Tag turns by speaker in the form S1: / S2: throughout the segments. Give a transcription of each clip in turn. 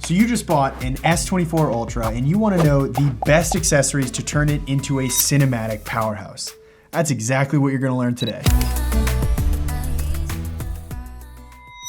S1: So you just bought an S24 Ultra and you want to know the best accessories to turn it into a cinematic powerhouse. That's exactly what you're going to learn today.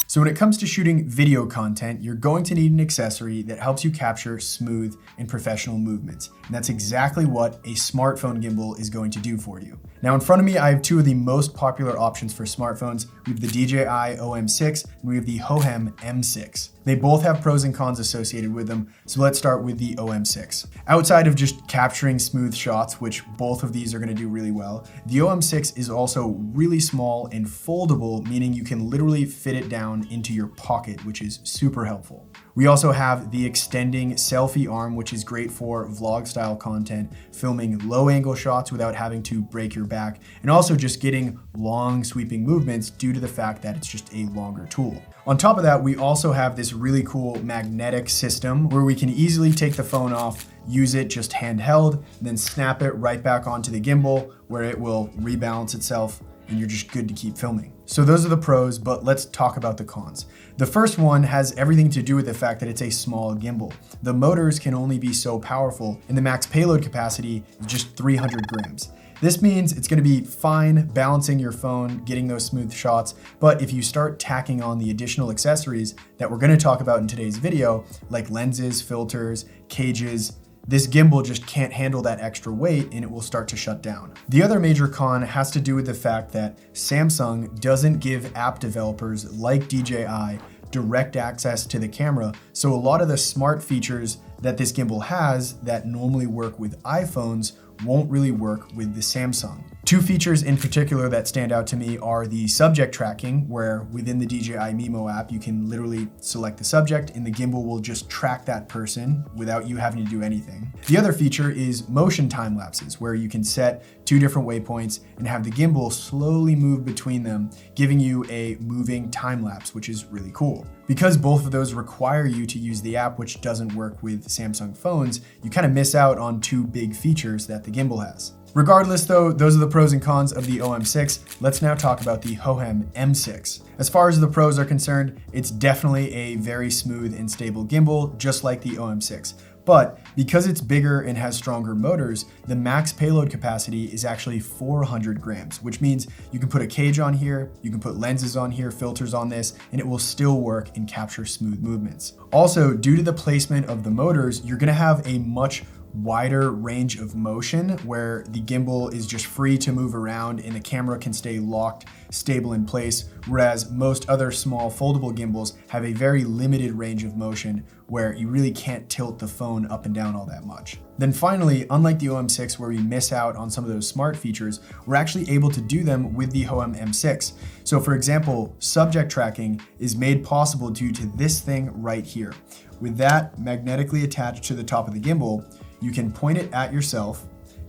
S1: So when it comes to shooting video content, you're going to need an accessory that helps you capture smooth and professional movements. And that's exactly what a smartphone gimbal is going to do for you. Now in front of me, I have two of the most popular options for smartphones. We have the DJI OM6 and we have the Hohem M6. They both have pros and cons associated with them, so let's start with the OM6. Outside of just capturing smooth shots, which both of these are going to do really well, the OM6 is also really small and foldable, meaning you can literally fit it down into your pocket, which is super helpful. We also have the extending selfie arm, which is great for vlog style content, filming low angle shots without having to break your back, and also just getting long sweeping movements due to the fact that it's just a longer tool. On top of that, we also have this really cool magnetic system where we can easily take the phone off, use it just handheld, and then snap it right back onto the gimbal where it will rebalance itself and you're just good to keep filming. So those are the pros, but let's talk about the cons. The first one has everything to do with the fact that it's a small gimbal. The motors can only be so powerful and the max payload capacity is just 300 grams. This means it's going to be fine balancing your phone, getting those smooth shots, but if you start tacking on the additional accessories that we're going to talk about in today's video, like lenses, filters, cages, this gimbal just can't handle that extra weight and it will start to shut down. The other major con has to do with the fact that Samsung doesn't give app developers like DJI direct access to the camera, so a lot of the smart features that this gimbal has that normally work with iPhones won't really work with the Samsung. Two features in particular that stand out to me are the subject tracking, where within the DJI Mimo app, you can literally select the subject and the gimbal will just track that person without you having to do anything. The other feature is motion time lapses, where you can set two different waypoints and have the gimbal slowly move between them, giving you a moving time lapse, which is really cool. Because both of those require you to use the app, which doesn't work with Samsung phones, you kind of miss out on two big features that the gimbal has. Regardless though, those are the pros and cons of the OM6. Let's now talk about the Hohem M6. As far as the pros are concerned, it's definitely a very smooth and stable gimbal, just like the OM6. But because it's bigger and has stronger motors, the max payload capacity is actually 400 grams, which means you can put a cage on here, you can put lenses on here, filters on this, and it will still work and capture smooth movements. Also, due to the placement of the motors, you're gonna have a much wider range of motion where the gimbal is just free to move around and the camera can stay locked, stable in place, whereas most other small foldable gimbals have a very limited range of motion where you really can't tilt the phone up and down all that much. Then finally, unlike the OM6 where we miss out on some of those smart features, we're actually able to do them with the Hohem M6. So for example, subject tracking is made possible due to this thing right here. With that magnetically attached to the top of the gimbal, you can point it at yourself,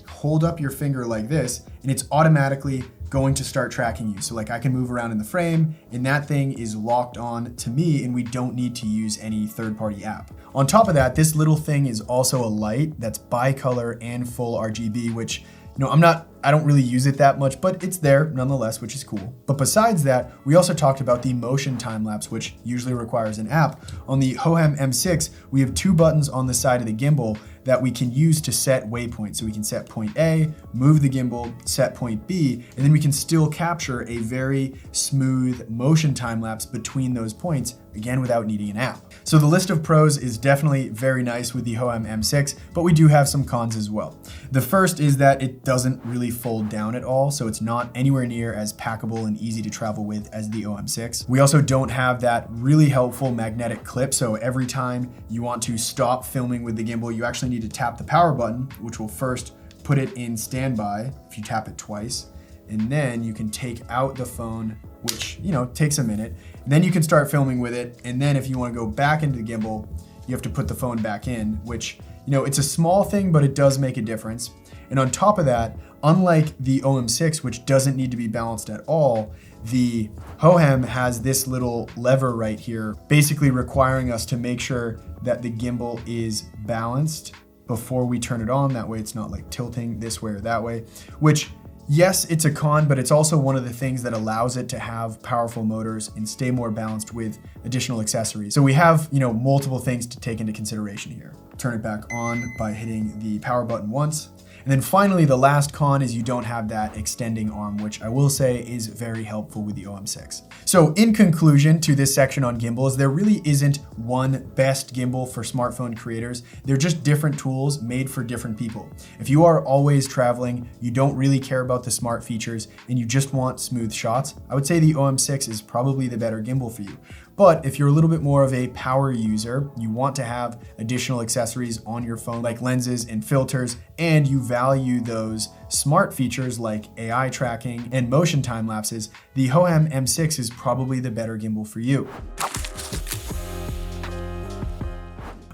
S1: hold up your finger like this, and it's automatically going to start tracking you. So like I can move around in the frame and that thing is locked on to me and we don't need to use any third-party app. On top of that, this little thing is also a light that's bicolor and full RGB, which I don't really use it that much, but it's there nonetheless, which is cool. But besides that, we also talked about the motion time lapse, which usually requires an app. On the Hohem M6, we have two buttons on the side of the gimbal that we can use to set waypoints. So we can set point A, move the gimbal, set point B, and then we can still capture a very smooth motion time lapse between those points, again, without needing an app. So the list of pros is definitely very nice with the Hohem M6, but we do have some cons as well. The first is that it doesn't really fold down at all, so it's not anywhere near as packable and easy to travel with as the OM6. We also don't have that really helpful magnetic clip, so every time you want to stop filming with the gimbal, you actually need to tap the power button, which will first put it in standby if you tap it twice, and then you can take out the phone, which takes a minute. Then you can start filming with it, and then if you want to go back into the gimbal, you have to put the phone back in, which it's a small thing, but it does make a difference. And on top of that, unlike the OM6, which doesn't need to be balanced at all, the Hohem has this little lever right here, basically requiring us to make sure that the gimbal is balanced before we turn it on. That way it's not like tilting this way or that way, which Yes, it's a con, but it's also one of the things that allows it to have powerful motors and stay more balanced with additional accessories. So we have, multiple things to take into consideration here. Turn it back on by hitting the power button once. And then finally, the last con is you don't have that extending arm, which I will say is very helpful with the OM6. So in conclusion to this section on gimbals, there really isn't one best gimbal for smartphone creators. They're just different tools made for different people. If you are always traveling, you don't really care about the smart features, and you just want smooth shots, I would say the OM6 is probably the better gimbal for you. But if you're a little bit more of a power user, you want to have additional accessories on your phone like lenses and filters, and you value those smart features like AI tracking and motion time lapses, the Hohem M6 is probably the better gimbal for you.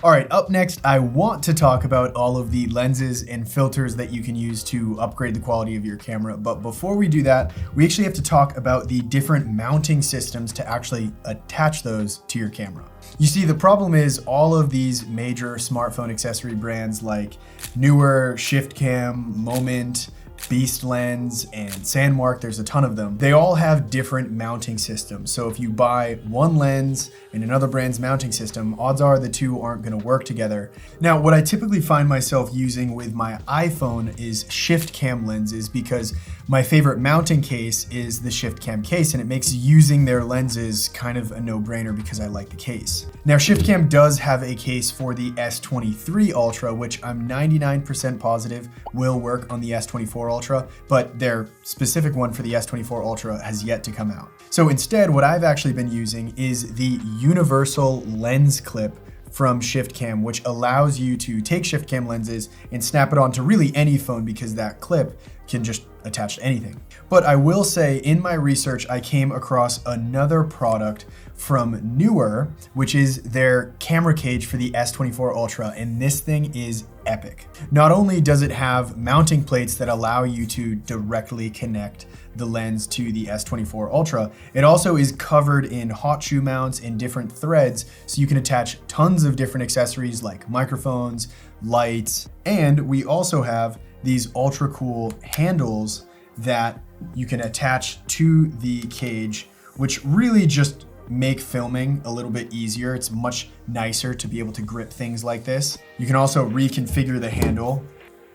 S1: All right, up next, I want to talk about all of the lenses and filters that you can use to upgrade the quality of your camera. But before we do that, we actually have to talk about the different mounting systems to actually attach those to your camera. You see, the problem is all of these major smartphone accessory brands like Neewer, ShiftCam, Moment, Beast Lens, and Sandmark, there's a ton of them. They all have different mounting systems. So if you buy one lens and another brand's mounting system, odds are the two aren't gonna work together. Now, what I typically find myself using with my iPhone is ShiftCam lenses because my favorite mounting case is the ShiftCam case, and it makes using their lenses kind of a no-brainer because I like the case. Now, ShiftCam does have a case for the S23 Ultra, which I'm 99% positive will work on the S24 Ultra, but their specific one for the S24 Ultra has yet to come out. So instead, what I've actually been using is the universal lens clip from ShiftCam, which allows you to take ShiftCam lenses and snap it onto really any phone because that clip can just attach to anything. But I will say in my research, I came across another product from Neewer, which is their camera cage for the S24 Ultra, and this thing is epic. Not only does it have mounting plates that allow you to directly connect the lens to the S24 Ultra, it also is covered in hot shoe mounts and different threads, so you can attach tons of different accessories like microphones, lights, and we also have these ultra cool handles that you can attach to the cage, which really just make filming a little bit easier. It's much nicer to be able to grip things like this. You can also reconfigure the handle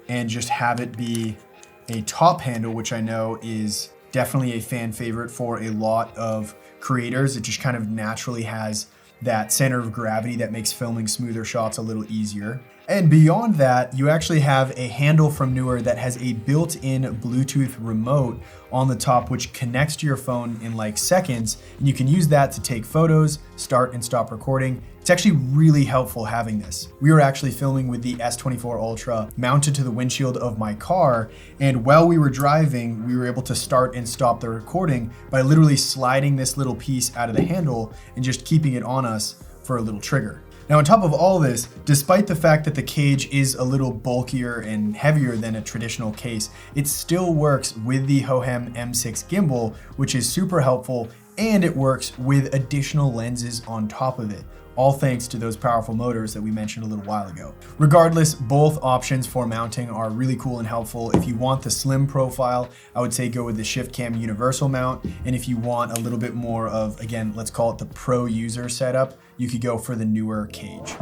S1: and just have it be a top handle, which I know is definitely a fan favorite for a lot of creators. It just kind of naturally has that center of gravity that makes filming smoother shots a little easier. And beyond that, you actually have a handle from Neewer that has a built-in Bluetooth remote on the top, which connects to your phone in like seconds, and you can use that to take photos, start and stop recording. It's actually really helpful having this. We were actually filming with the S24 Ultra mounted to the windshield of my car, and while we were driving, we were able to start and stop the recording by literally sliding this little piece out of the handle and just keeping it on us for a little trigger. Now, on top of all this, despite the fact that the cage is a little bulkier and heavier than a traditional case, it still works with the Hohem M6 gimbal, which is super helpful, and it works with additional lenses on top of it, all thanks to those powerful motors that we mentioned a little while ago. Regardless, both options for mounting are really cool and helpful. If you want the slim profile, I would say go with the ShiftCam universal mount, and if you want a little bit more of, again, let's call it the pro user setup, you could go for the Neewer cage.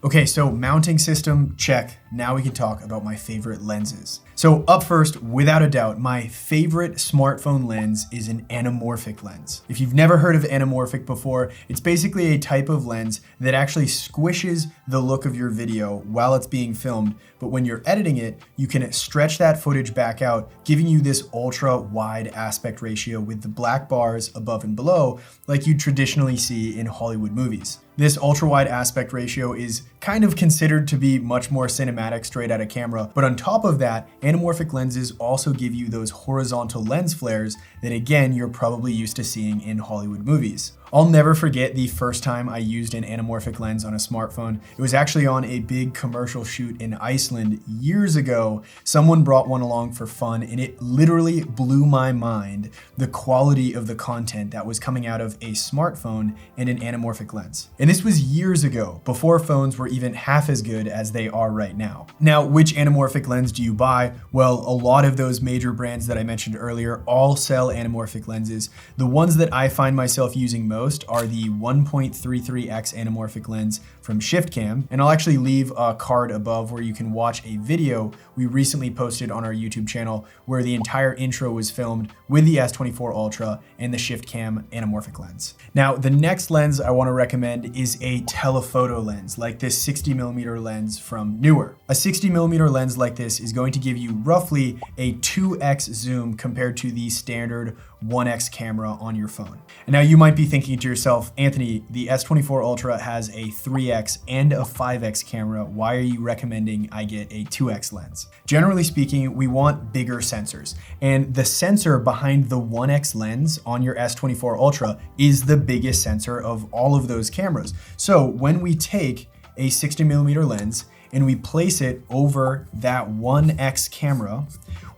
S1: Okay, so mounting system, check. Now we can talk about my favorite lenses. So up first, without a doubt, my favorite smartphone lens is an anamorphic lens. If you've never heard of anamorphic before, it's basically a type of lens that actually squishes the look of your video while it's being filmed, but when you're editing it, you can stretch that footage back out, giving you this ultra wide aspect ratio with the black bars above and below, like you'd traditionally see in Hollywood movies. This ultra wide aspect ratio is kind of considered to be much more cinematic straight out of camera, but on top of that, anamorphic lenses also give you those horizontal lens flares that again, you're probably used to seeing in Hollywood movies. I'll never forget the first time I used an anamorphic lens on a smartphone. It was actually on a big commercial shoot in Iceland years ago. Someone brought one along for fun, and it literally blew my mind, the quality of the content that was coming out of a smartphone and an anamorphic lens. And this was years ago, before phones were even half as good as they are right now. Now, which anamorphic lens do you buy? Well, a lot of those major brands that I mentioned earlier all sell anamorphic lenses. The ones that I find myself using most are the 1.33x anamorphic lens from ShiftCam, and I'll actually leave a card above where you can watch a video we recently posted on our YouTube channel where the entire intro was filmed with the s24 Ultra and the ShiftCam anamorphic lens. Now, the next lens I want to recommend is a telephoto lens, like this 60mm lens from Neewer. A 60mm lens like this is going to give you roughly a 2x zoom compared to the standard 1x camera on your phone. And now you might be thinking to yourself, Anthony, the s24 Ultra has a 3x and a 5x camera. Why are you recommending I get a 2x lens? Generally speaking, we want bigger sensors, and the sensor behind the 1x lens on your s24 Ultra is the biggest sensor of all of those cameras. So when we take a 60mm lens and we place it over that 1x camera,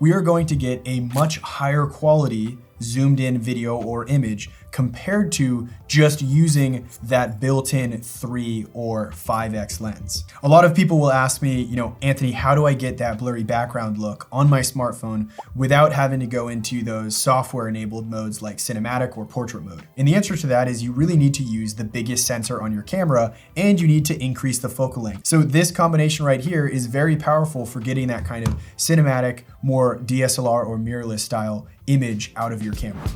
S1: we are going to get a much higher quality zoomed in video or image compared to just using that built-in 3 or 5x lens. A lot of people will ask me, Anthony, how do I get that blurry background look on my smartphone without having to go into those software-enabled modes like cinematic or portrait mode? And the answer to that is you really need to use the biggest sensor on your camera, and you need to increase the focal length. So this combination right here is very powerful for getting that kind of cinematic, more DSLR or mirrorless style image out of your camera.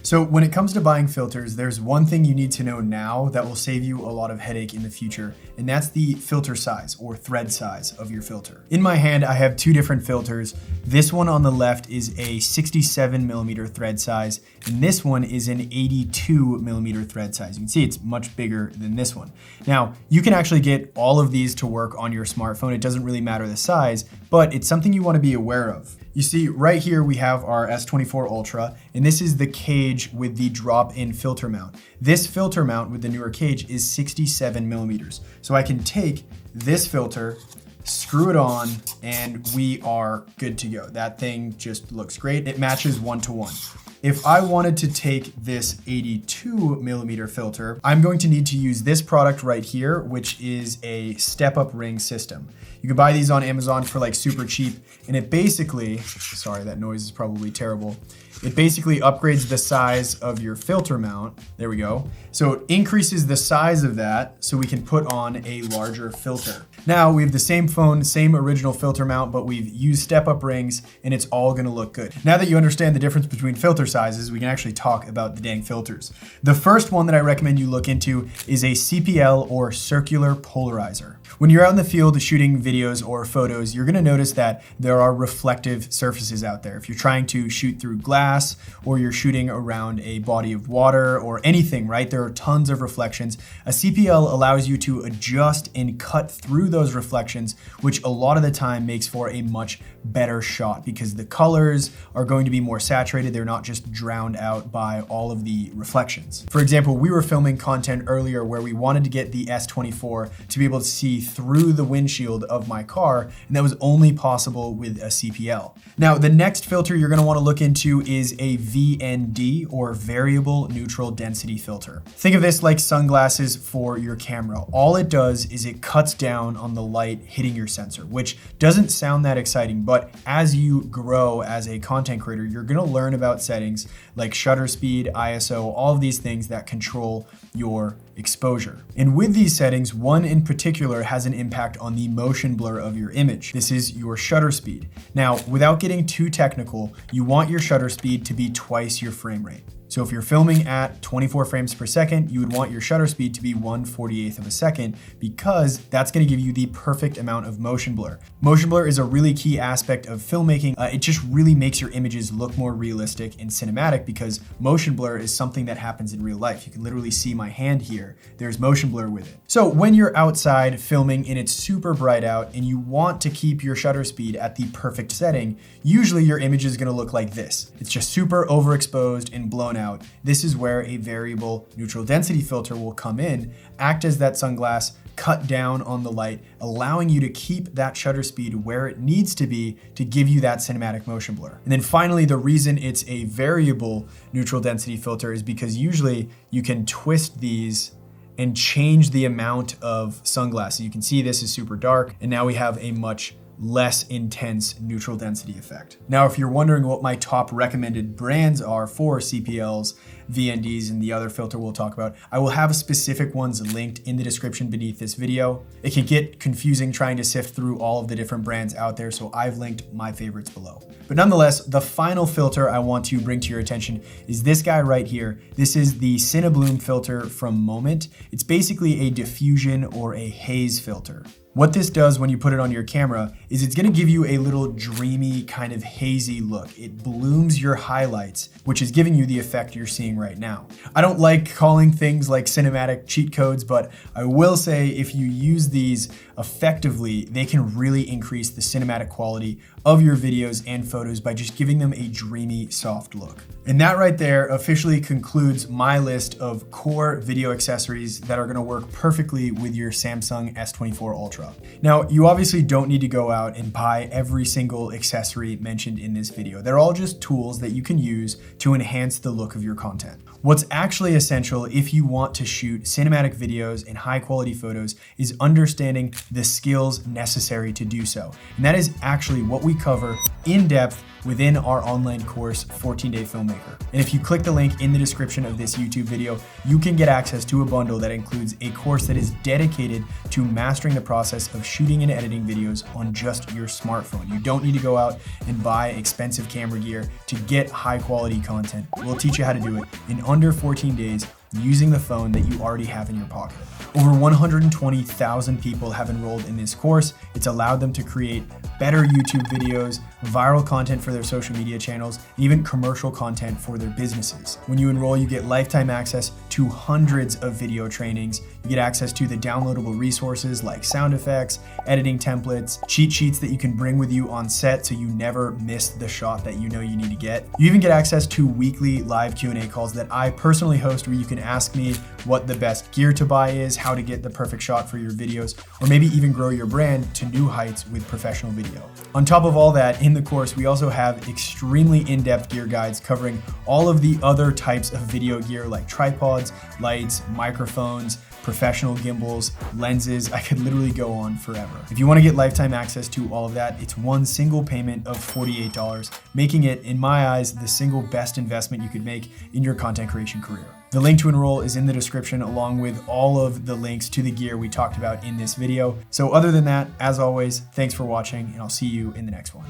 S1: So when it comes to buying filters, there's one thing you need to know now that will save you a lot of headache in the future, and that's the filter size or thread size of your filter. In my hand, I have two different filters. This one on the left is a 67mm thread size, and this one is an 82mm thread size. You can see it's much bigger than this one. Now, you can actually get all of these to work on your smartphone. It doesn't really matter the size, but it's something you want to be aware of. You see, right here we have our s24 Ultra, and this is the cage with the drop-in filter mount. This filter mount with the Neewer cage is 67mm. So I can take this filter, screw it on, and we are good to go. That thing just looks great. It matches 1-to-1. If I wanted to take this 82mm filter, I'm going to need to use this product right here, which is a step-up ring system. You can buy these on Amazon for like super cheap, and it basically, sorry, that noise is probably terrible. It basically upgrades the size of your filter mount. There we go. So it increases the size of that so we can put on a larger filter. Now we have the same phone, same original filter mount, but we've used step-up rings, and it's all gonna look good. Now that you understand the difference between filter sizes, we can actually talk about the dang filters. The first one that I recommend you look into is a CPL or circular polarizer. When you're out in the field shooting videos or photos, you're gonna notice that there are reflective surfaces out there. If you're trying to shoot through glass or you're shooting around a body of water or anything, right? There are tons of reflections. A CPL allows you to adjust and cut through those reflections, which a lot of the time makes for a much better shot because the colors are going to be more saturated. They're not just drowned out by all of the reflections. For example, we were filming content earlier where we wanted to get the s24 to be able to see through the windshield of my car, and that was only possible with a CPL. Now, the next filter you're gonna wanna look into is a VND or variable neutral density filter. Think of this like sunglasses for your camera. All it does is it cuts down on the light hitting your sensor, which doesn't sound that exciting, but as you grow as a content creator, you're gonna learn about settings like shutter speed, ISO, all of these things that control your exposure. And with these settings, one in particular has an impact on the motion blur of your image. This is your shutter speed. Now, without getting too technical, you want your shutter speed to be twice your frame rate. So if you're filming at 24 frames per second, you would want your shutter speed to be 1/48th of a second because that's gonna give you the perfect amount of motion blur. Motion blur is a really key aspect of filmmaking. It just really makes your images look more realistic and cinematic because motion blur is something that happens in real life. You can literally see my hand here. There's motion blur with it. So when you're outside filming and it's super bright out and you want to keep your shutter speed at the perfect setting, usually your image is gonna look like this. It's just super overexposed and blown out. This is where a variable neutral density filter will come in, act as that sunglass, cut down on the light, allowing you to keep that shutter speed where it needs to be to give you that cinematic motion blur. And then finally, the reason it's a variable neutral density filter is because usually you can twist these and change the amount of sunglasses. You can see this is super dark, and now we have a much less intense neutral density effect. Now, if you're wondering what my top recommended brands are for CPLs, VNDs, and the other filter we'll talk about, I will have specific ones linked in the description beneath this video. It can get confusing trying to sift through all of the different brands out there, so I've linked my favorites below. But nonetheless, the final filter I want to bring to your attention is this guy right here. This is the Cinebloom filter from Moment. It's basically a diffusion or a haze filter. What this does when you put it on your camera is it's gonna give you a little dreamy, kind of hazy look. It blooms your highlights, which is giving you the effect you're seeing right now. I don't like calling things like cinematic cheat codes, but I will say if you use these effectively, they can really increase the cinematic quality of your videos and photos by just giving them a dreamy, soft look. And that right there officially concludes my list of core video accessories that are gonna work perfectly with your Samsung S24 Ultra. Now, you obviously don't need to go out and buy every single accessory mentioned in this video. They're all just tools that you can use to enhance the look of your content. What's actually essential if you want to shoot cinematic videos and high quality photos is understanding the skills necessary to do so. And that is actually what we cover in depth within our online course, 14-Day Filmmaker. And if you click the link in the description of this YouTube video, you can get access to a bundle that includes a course that is dedicated to mastering the process of shooting and editing videos on just your smartphone. You don't need to go out and buy expensive camera gear to get high quality content. We'll teach you how to do it in under 14 days using the phone that you already have in your pocket. Over 120,000 people have enrolled in this course. It's allowed them to create better YouTube videos, viral content for their social media channels, and even commercial content for their businesses. When you enroll, you get lifetime access to hundreds of video trainings. You get access to the downloadable resources like sound effects, editing templates, cheat sheets that you can bring with you on set so you never miss the shot that you know you need to get. You even get access to weekly live Q&A calls that I personally host where you can ask me what the best gear to buy is, how to get the perfect shot for your videos, or maybe even grow your brand to new heights with professional video. On top of all that, in the course, we also have extremely in-depth gear guides covering all of the other types of video gear like tripods, lights, microphones, professional gimbals, lenses. I could literally go on forever. If you want to get lifetime access to all of that, it's one single payment of $48, making it, in my eyes, the single best investment you could make in your content creation career. The link to enroll is in the description along with all of the links to the gear we talked about in this video. So other than that, as always, thanks for watching and I'll see you in the next one.